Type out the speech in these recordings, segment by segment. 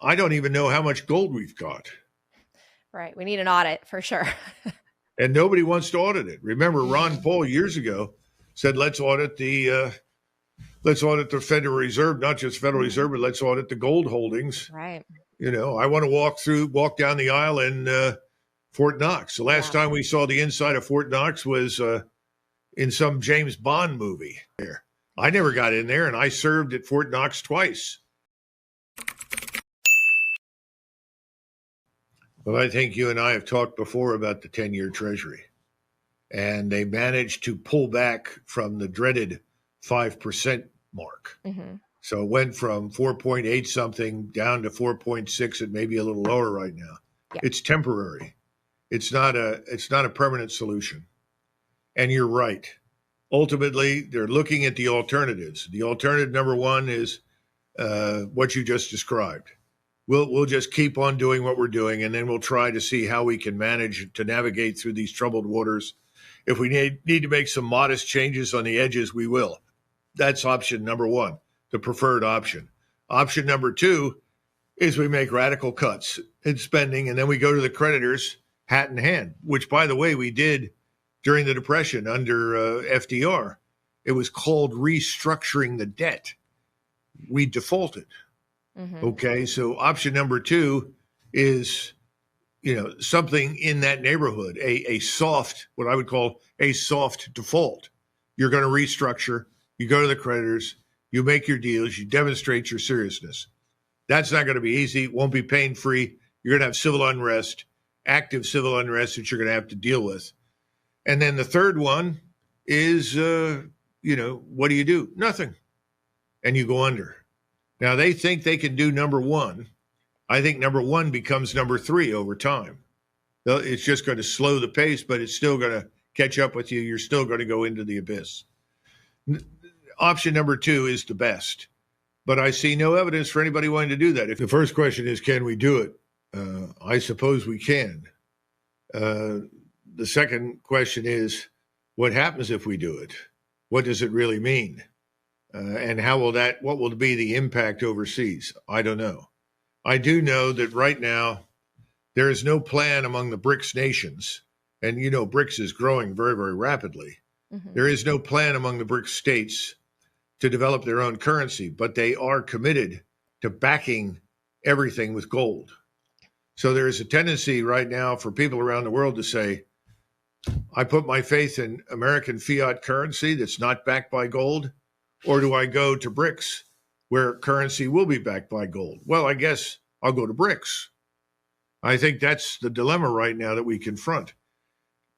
I don't even know how much gold we've got. Right. We need an audit for sure. And nobody wants to audit it. Remember, Ron Paul years ago said, let's audit the Federal Reserve, not just Federal Reserve, but let's audit the gold holdings. Right. You know, I want to walk down the aisle in Fort Knox. The last time we saw the inside of Fort Knox was in some James Bond movie there. I never got in there, and I served at Fort Knox twice. Well, I think you and I have talked before about the 10-year Treasury, and they managed to pull back from the dreaded 5% mark. Mm-hmm. So it went from 4.8 something down to 4.6 and maybe a little lower right now. Yeah. It's temporary. It's not a permanent solution. And you're right. Ultimately, they're looking at the alternatives. The alternative number one is what you just described. We'll just keep on doing what we're doing, and then we'll try to see how we can manage to navigate through these troubled waters. If we need to make some modest changes on the edges, we will. That's option number one, the preferred option. Option number two is we make radical cuts in spending, and then we go to the creditors hat in hand, which, by the way, we did during the Depression under FDR. It was called restructuring the debt. We defaulted. Mm-hmm. Okay, so option number two is, something in that neighborhood, a soft, what I would call a soft default. You're going to restructure, you go to the creditors, you make your deals, you demonstrate your seriousness. That's not going to be easy. It won't be pain-free. You're going to have civil unrest, active civil unrest that you're going to have to deal with. And then the third one is, what do you do? Nothing. And you go under. Now, they think they can do number one. I think number one becomes number three over time. It's just going to slow the pace, but it's still going to catch up with you. You're still going to go into the abyss. Option number two is the best, but I see no evidence for anybody wanting to do that. If the first question is, can we do it? I suppose we can. The second question is, what happens if we do it? What does it really mean? And what will be the impact overseas? I don't know. I do know that right now, there is no plan among the BRICS nations, and BRICS is growing very, very rapidly. Mm-hmm. There is no plan among the BRICS states to develop their own currency, but they are committed to backing everything with gold. So there is a tendency right now for people around the world to say, I put my faith in American fiat currency that's not backed by gold, or do I go to BRICS where currency will be backed by gold? Well, I guess I'll go to BRICS. I think that's the dilemma right now that we confront.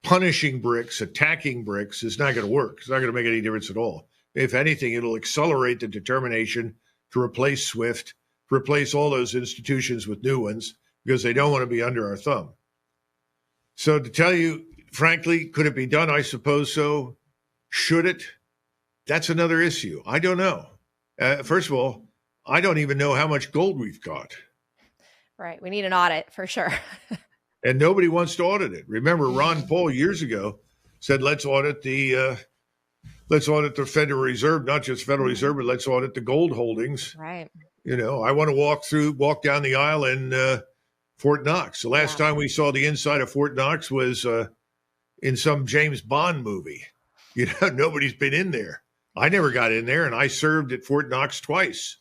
Punishing BRICS, attacking BRICS is not going to work. It's not going to make any difference at all. If anything, it'll accelerate the determination to replace SWIFT, to replace all those institutions with new ones, because they don't want to be under our thumb. So to tell you, frankly, could it be done? I suppose so. Should it? That's another issue. I don't know. First of all, I don't even know how much gold we've got. Right. We need an audit for sure. And nobody wants to audit it. Remember, Ron Paul years ago said, let's audit the Federal Reserve, not just Federal Reserve, but let's audit the gold holdings. Right. I want to walk down the aisle in Fort Knox. The last time we saw the inside of Fort Knox was in some James Bond movie. Nobody's been in there. I never got in there, and I served at Fort Knox twice.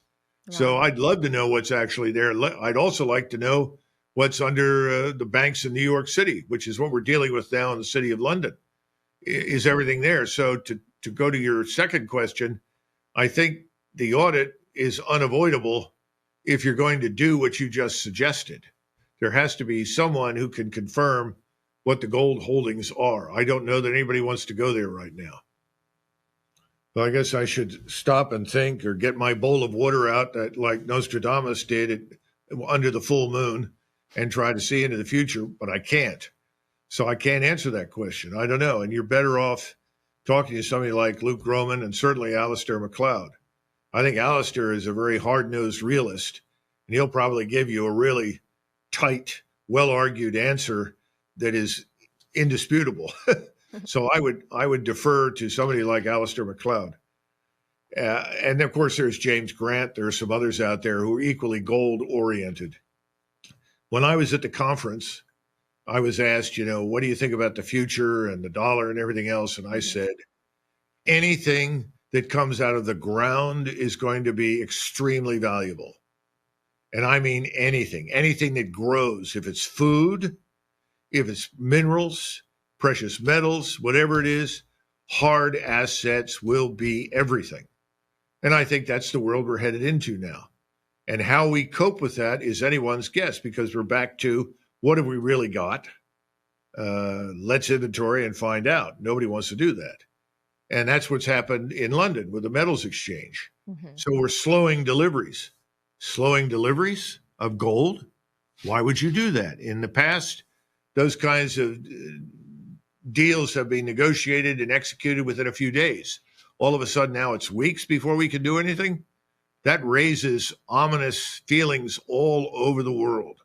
Wow. So I'd love to know what's actually there. I'd also like to know what's under the banks in New York City, which is what we're dealing with now in the city of London. Is everything there? So to go to your second question, I think the audit is unavoidable if you're going to do what you just suggested. There has to be someone who can confirm what the gold holdings are. I don't know that anybody wants to go there right now. So I guess I should stop and think, or get my bowl of water out like Nostradamus did under the full moon and try to see into the future, but I can't. So I can't answer that question. I don't know. And you're better off talking to somebody like Luke Groman and certainly Alistair McLeod. I think Alistair is a very hard-nosed realist, and he'll probably give you a really tight, well-argued answer that is indisputable. So I would defer to somebody like Alistair McLeod. And of course, there's James Grant. There are some others out there who are equally gold oriented. When I was at the conference, I was asked, what do you think about the future and the dollar and everything else? And I said, anything that comes out of the ground is going to be extremely valuable. And I mean anything that grows, if it's food, if it's minerals, precious metals, whatever it is, hard assets will be everything. And I think that's the world we're headed into now. And how we cope with that is anyone's guess, because we're back to what have we really got? Let's inventory and find out. Nobody wants to do that. And that's what's happened in London with the metals exchange. So we're slowing deliveries of gold. Why would you do that? In the past, those kinds of deals have been negotiated and executed within a few days. All of a sudden now it's weeks before we can do anything. That raises ominous feelings all over the world.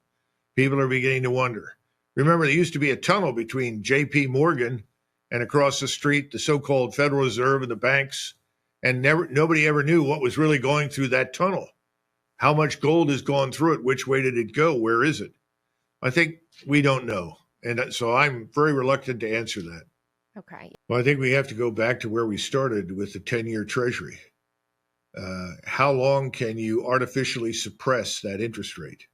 People are beginning to wonder. Remember, there used to be a tunnel between J.P. Morgan and across the street, the so-called Federal Reserve and the banks, and nobody ever knew what was really going through that tunnel. How much gold has gone through it? Which way did it go? Where is it? I think we don't know. And so I'm very reluctant to answer that. Okay. Well, I think we have to go back to where we started with the 10-year Treasury. How long can you artificially suppress that interest rate?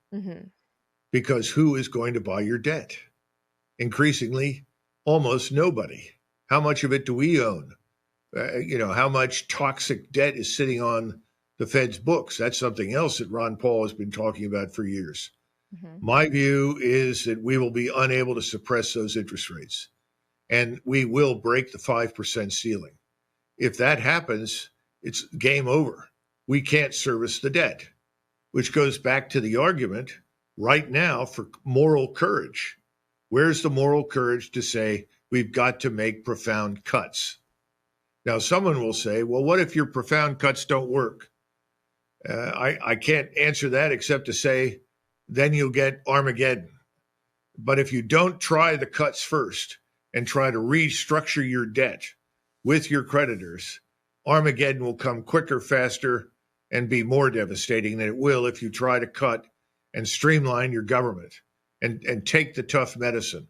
Because who is going to buy your debt? Increasingly, almost nobody. How much of it do we own? How much toxic debt is sitting on the Fed's books? That's something else that Ron Paul has been talking about for years. My view is that we will be unable to suppress those interest rates, and we will break the 5% ceiling. If that happens, it's game over. We can't service the debt, which goes back to the argument right now for moral courage. Where's the moral courage to say we've got to make profound cuts? Now, someone will say, well, what if your profound cuts don't work? I can't answer that except to say, then you'll get Armageddon. But if you don't try the cuts first and try to restructure your debt with your creditors, Armageddon will come quicker, faster, and be more devastating than it will if you try to cut and streamline your government and take the tough medicine.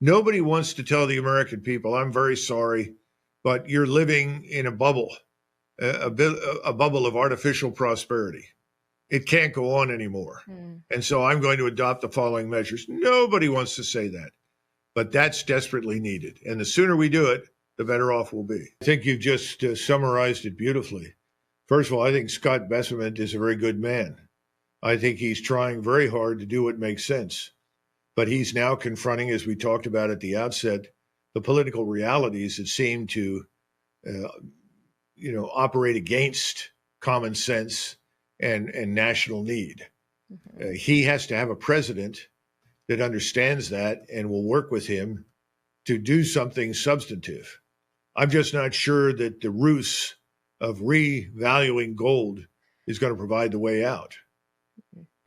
Nobody wants to tell the American people, I'm very sorry, but you're living in a bubble, a bubble of artificial prosperity. It can't go on anymore. And so I'm going to adopt the following measures. Nobody wants to say that, but that's desperately needed. And the sooner we do it, the better off we'll be. I think you've just summarized it beautifully. First of all, I think Scott Bessament is a very good man. I think he's trying very hard to do what makes sense. But he's now confronting, as we talked about at the outset, the political realities that seem to, operate against common sense and national need. He has to have a president that understands that and will work with him to do something substantive. I'm just not sure that the ruse of revaluing gold is going to provide the way out.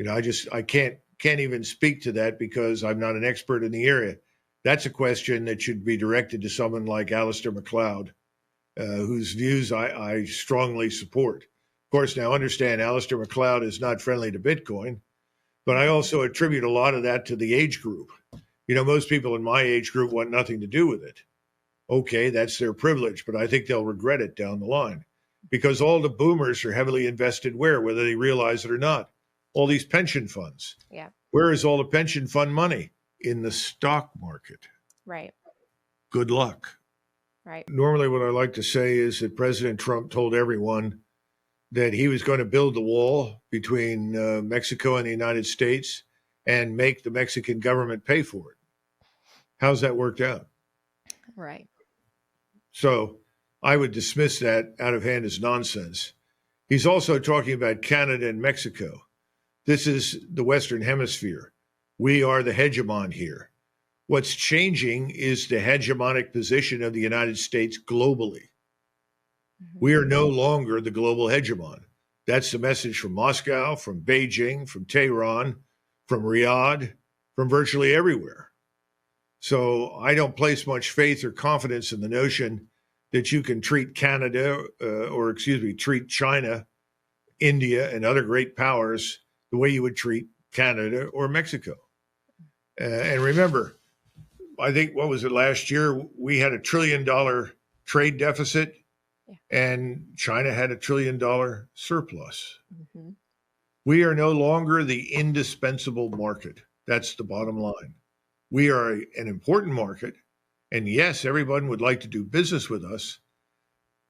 I can't even speak to that because I'm not an expert in the area. That's a question that should be directed to someone like Alistair MacLeod, whose views I strongly support. Of course, now understand, Alistair MacLeod is not friendly to Bitcoin, but I also attribute a lot of that to the age group. Most people in my age group want nothing to do with it. Okay, that's their privilege, but I think they'll regret it down the line because all the boomers are heavily invested whether they realize it or not. All these pension funds. Yeah. Where is all the pension fund money? In the stock market. Right. Good luck. Right. Normally what I like to say is that President Trump told everyone that he was going to build the wall between Mexico and the United States and make the Mexican government pay for it. How's that worked out? Right. So I would dismiss that out of hand as nonsense. He's also talking about Canada and Mexico. This is the Western Hemisphere. We are the hegemon here. What's changing is the hegemonic position of the United States globally. We are no longer the global hegemon. That's the message from Moscow, from Beijing, from Tehran, from Riyadh, from virtually everywhere. So I don't place much faith or confidence in the notion that you can treat treat China, India, and other great powers the way you would treat Canada or Mexico. And remember, I think, what was it, last year, we had $1 trillion trade deficit, and China had $1 trillion surplus. Mm-hmm. We are no longer the indispensable market. That's the bottom line. We are an important market, and yes, everyone would like to do business with us,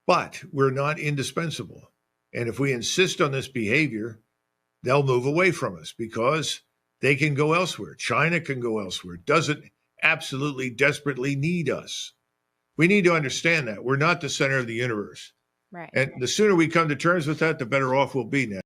but we're not indispensable. And if we insist on this behavior, they'll move away from us because they can go elsewhere. China can go elsewhere. Doesn't absolutely desperately need us. We need to understand that. We're not the center of the universe. Right. And the sooner we come to terms with that, the better off we'll be now.